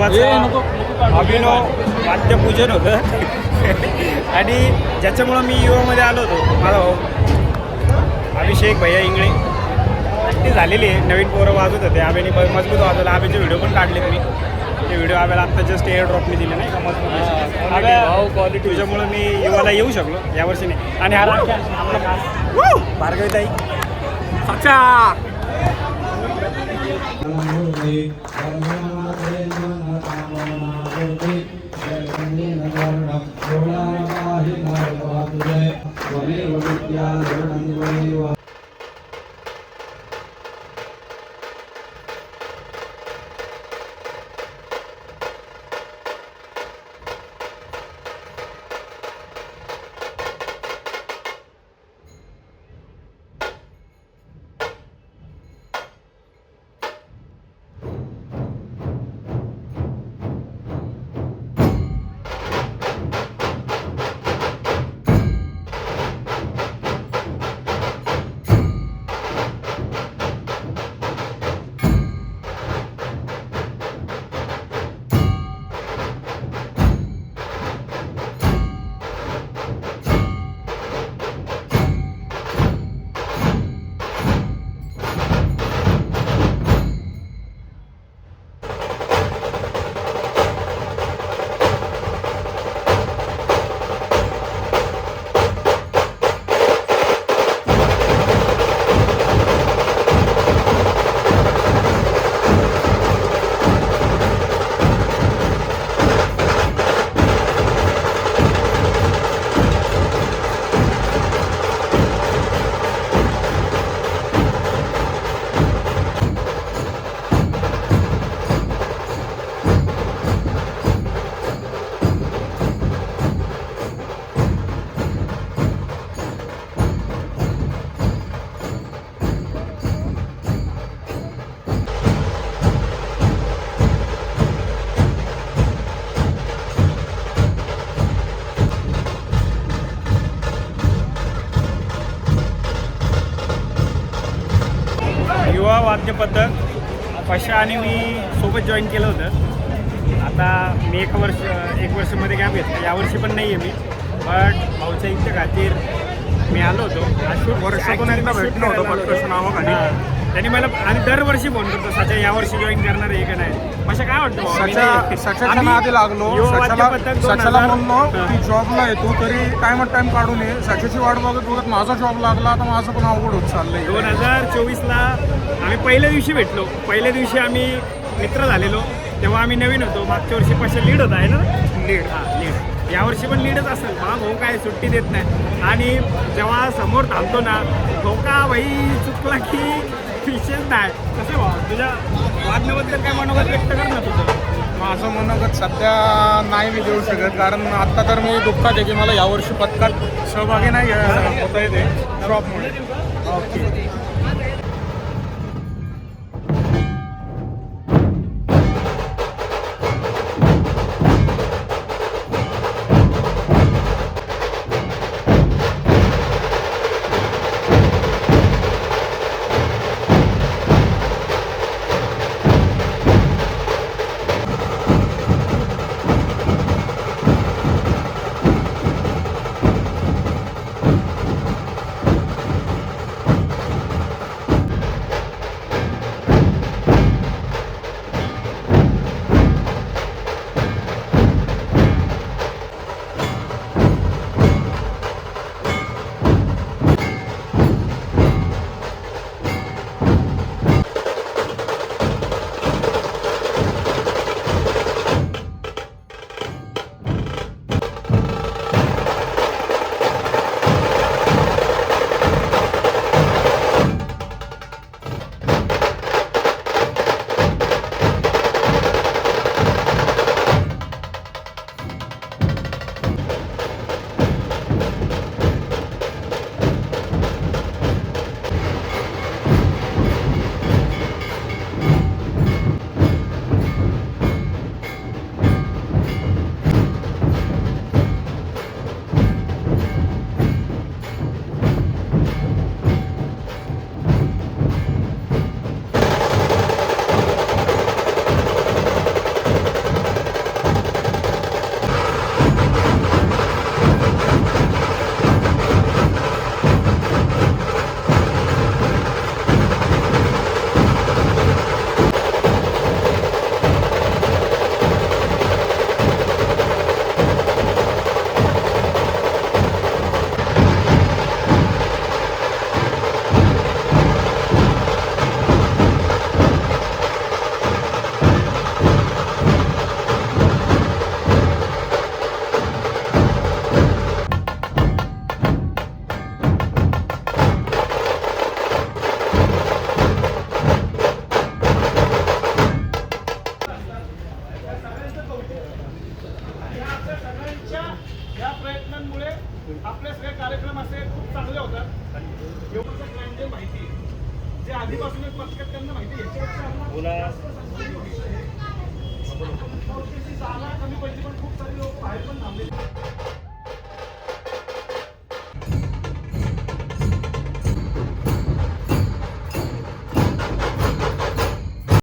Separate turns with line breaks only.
देवाचं अभिनव वाद्यपूजन होतं आणि ज्याच्यामुळं मी युवामध्ये आलो होतो. माझा भाऊ अभिषेक भैया इंगळे ती झालेली आहे. नवीन पोरं वाजवत होते. आब्याने मजबूत वाजवलं. आब्याचे व्हिडिओ पण काढलेत मी. ते व्हिडिओ आब्याला आत्ता जस्ट एअर ड्रॉपने दिले नाही का मजबूत. आब्या क्वालिटी तुझ्यामुळं मी युवाला येऊ शकलो यावर्षी नाही. आणि हा आपला खास भार्गवीताई साक्षा युवा वाद्य पद्धत पशा आणि मी सोबत जॉईन केलं होतं. आता मी एक वर्षामध्ये गॅप घेतला. यावर्षी पण नाही आहे मी. बट भाऊच्या इच्छा खातीर मी आलो होतो.
वर्षातून एकदा भेटणं होतं पटकन नावाखाली.
त्यांनी मला आणि दरवर्षी फोन करतो साच्या यावर्षी जॉईन करणार आहे का नाही. मशा काय वाटतं
सच्याच्या नादी लागलो. सच्याला म्हणलो की जॉबला येतो तरी टाइम काढून ये. सच्याची वाट बघत माझा जॉब लागला. आता माझं पण अवघड होत चाललंय.
2024ला आम्ही पहिल्या दिवशी भेटलो. पहिल्या दिवशी आम्ही मित्र झालेलो. तेव्हा आम्ही नवीन होतो. मागच्या वर्षी पाचशे लीड होता आहे ना. लीड यावर्षी पण लीडच असेल. हा भाऊ काय सुट्टी देत नाही. आणि जेव्हा समोर थांबतो ना भाऊ का भाई चुकला की विशेष नाही. कसं भाऊ तुझ्या वागण्याबद्दल काय मनोगत व्यक्त कर ना तुझं.
माझं मनोगत सध्या नाही मी देऊ शकत. कारण आत्ता तर मी दुःखात आहे की मला यावर्षी पथकात सहभागी नाही होता येते ड्रॉपमुळे.
ओके.
आपले सगळे कार्यक्रम असे खूप चांगले होतात. एवढं ग्रँड माहिती आहे. जे आधीपासूनच पथकात त्यांना माहिती आहे. जागा कमी पैसे पण खूप सारे लोक बाहेर पण थांबले.